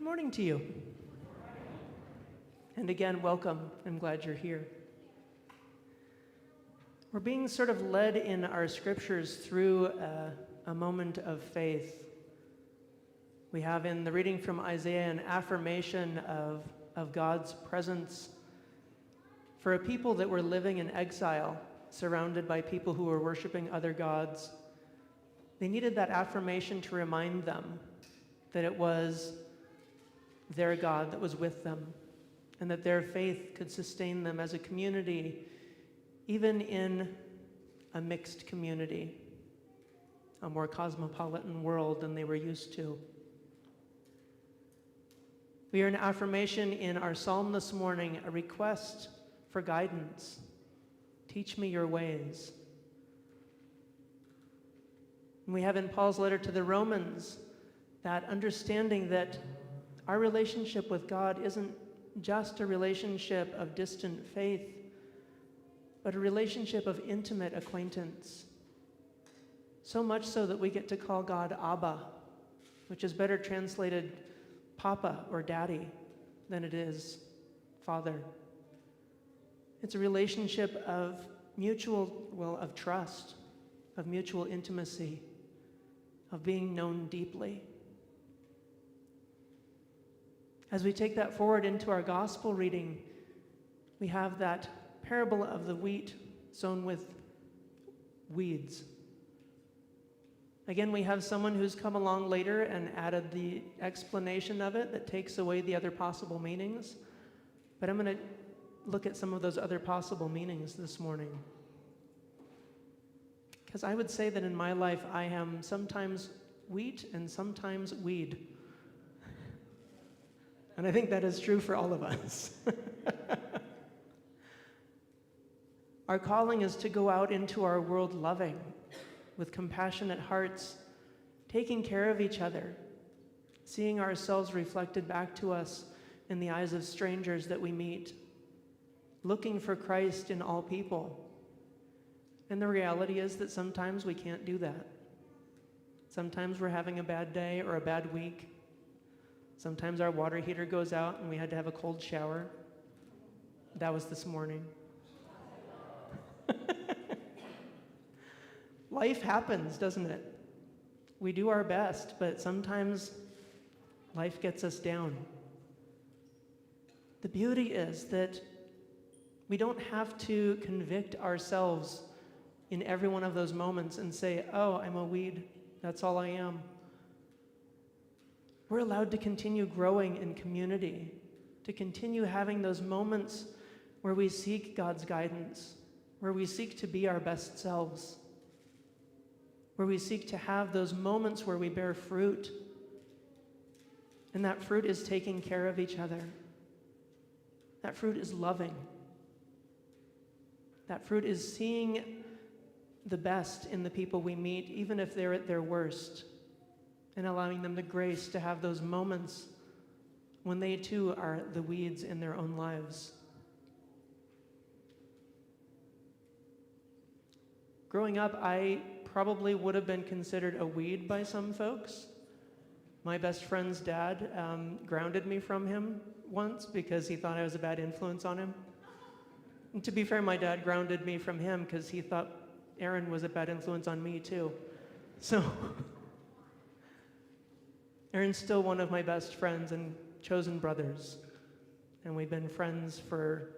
morning to you. And again, welcome. I'm glad you're here. We're being sort of led in our scriptures through a moment of faith. We have in the reading from Isaiah an affirmation of God's presence for a people that were living in exile, surrounded by people who were worshiping other gods. They needed that affirmation to remind them that it was their God that was with them, and that their faith could sustain them as a community, even in a mixed community, a more cosmopolitan world than they were used to. We hear an affirmation in our psalm this morning, a request for guidance. Teach me your ways. And we have in Paul's letter to the Romans that understanding that our relationship with God isn't just a relationship of distant faith, but a relationship of intimate acquaintance. So much so that we get to call God Abba, which is better translated Papa or Daddy than it is Father. It's a relationship of of trust, of mutual intimacy, of being known deeply. As we take that forward into our gospel reading, we have that parable of the wheat sown with weeds. Again, we have someone who's come along later and added the explanation of it that takes away the other possible meanings. But I'm going to look at some of those other possible meanings this morning. Because I would say that in my life, I am sometimes wheat and sometimes weed. And I think that is true for all of us. Our calling is to go out into our world loving, with compassionate hearts, taking care of each other, seeing ourselves reflected back to us in the eyes of strangers that we meet, looking for Christ in all people. And the reality is that sometimes we can't do that. Sometimes we're having a bad day or a bad week. Sometimes our water heater goes out and we had to have a cold shower. That was this morning. Life happens, doesn't it? We do our best, but sometimes life gets us down. The beauty is that we don't have to convict ourselves in every one of those moments and say, oh, I'm a weed, that's all I am. We're allowed to continue growing in community, to continue having those moments where we seek God's guidance, where we seek to be our best selves, where we seek to have those moments where we bear fruit. And that fruit is taking care of each other. That fruit is loving. That fruit is seeing the best in the people we meet, even if they're at their worst, and allowing them the grace to have those moments when they too are the weeds in their own lives. Growing up, I probably would have been considered a weed by some folks. My best friend's dad grounded me from him once because he thought I was a bad influence on him. And to be fair, my dad grounded me from him because he thought Aaron was a bad influence on me too. So Aaron's still one of my best friends and chosen brothers. And we've been friends for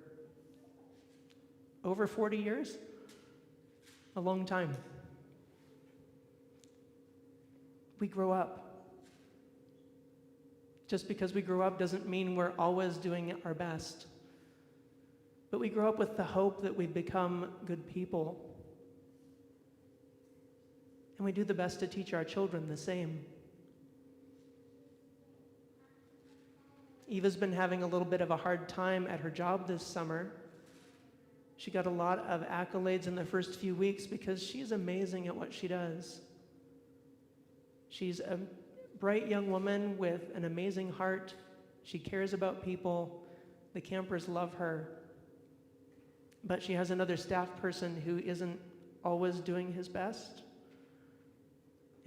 over 40 years. A long time. We grow up. Just because we grow up doesn't mean we're always doing our best. But we grow up with the hope that we become good people. And we do the best to teach our children the same. Eva's been having a little bit of a hard time at her job this summer. She got a lot of accolades in the first few weeks because she's amazing at what she does. She's a bright young woman with an amazing heart. She cares about people. The campers love her. But she has another staff person who isn't always doing his best.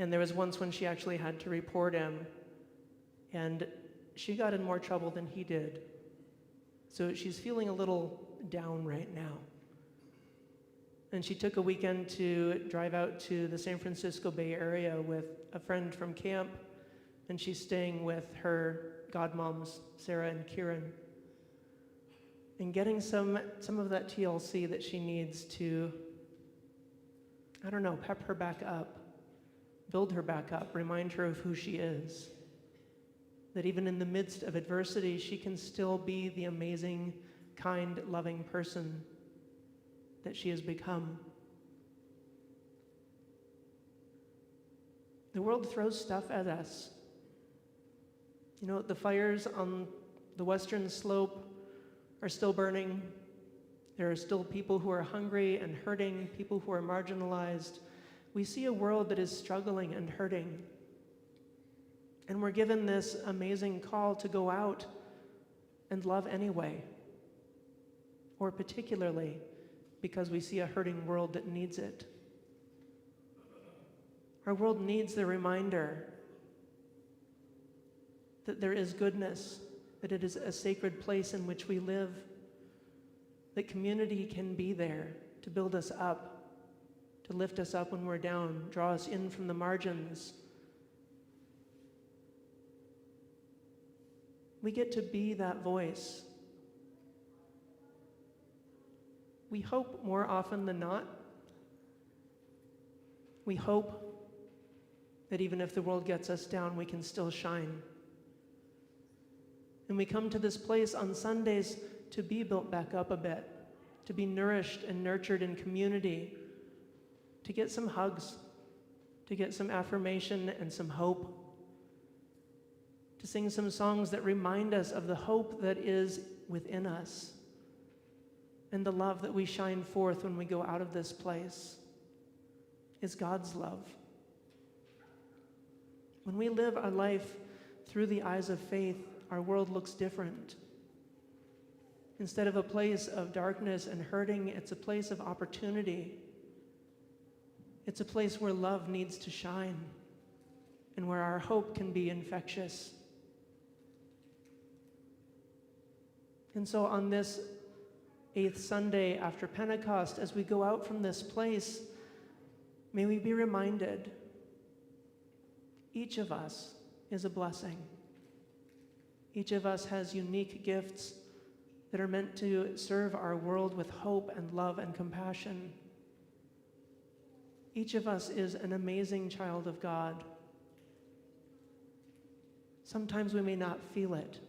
And there was once when she actually had to report him. And she got in more trouble than he did. So she's feeling a little down right now. And she took a weekend to drive out to the San Francisco Bay Area with a friend from camp, and she's staying with her godmoms, Sarah and Kieran, and getting some of that TLC that she needs to, pep her back up, build her back up, remind her of who she is. That even in the midst of adversity, she can still be the amazing, kind, loving person that she has become. The world throws stuff at us. The fires on the western slope are still burning. There are still people who are hungry and hurting, people who are marginalized. We see a world that is struggling and hurting. And we're given this amazing call to go out and love anyway, or particularly because we see a hurting world that needs it. Our world needs the reminder that there is goodness, that it is a sacred place in which we live, that community can be there to build us up, to lift us up when we're down, draw us in from the margins. We get to be that voice. We hope more often than not. We hope that even if the world gets us down, we can still shine. And we come to this place on Sundays to be built back up a bit, to be nourished and nurtured in community, to get some hugs, to get some affirmation and some hope, to sing some songs that remind us of the hope that is within us and the love that we shine forth when we go out of this place is God's love. When we live our life through the eyes of faith, our world looks different. Instead of a place of darkness and hurting, it's a place of opportunity. It's a place where love needs to shine and where our hope can be infectious. And so on this 8th Sunday after Pentecost, as we go out from this place, may we be reminded each of us is a blessing. Each of us has unique gifts that are meant to serve our world with hope and love and compassion. Each of us is an amazing child of God. Sometimes we may not feel it,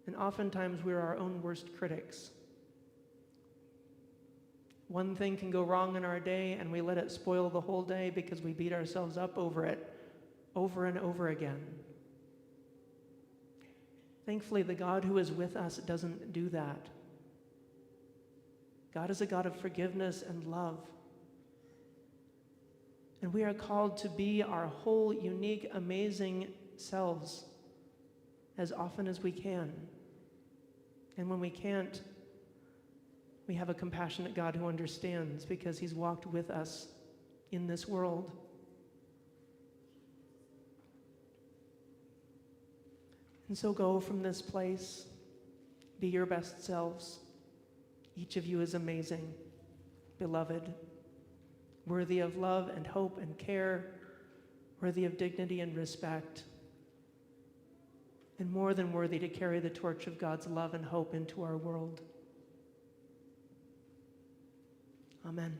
and oftentimes we're our own worst critics. One thing can go wrong in our day, and we let it spoil the whole day because we beat ourselves up over it over and over again. Thankfully, the God who is with us doesn't do that. God is a God of forgiveness and love. And we are called to be our whole, unique, amazing selves as often as we can. And when we can't, we have a compassionate God who understands because he's walked with us in this world. And so go from this place, be your best selves. Each of you is amazing, beloved, worthy of love and hope and care, worthy of dignity and respect, and more than worthy to carry the torch of God's love and hope into our world. Amen.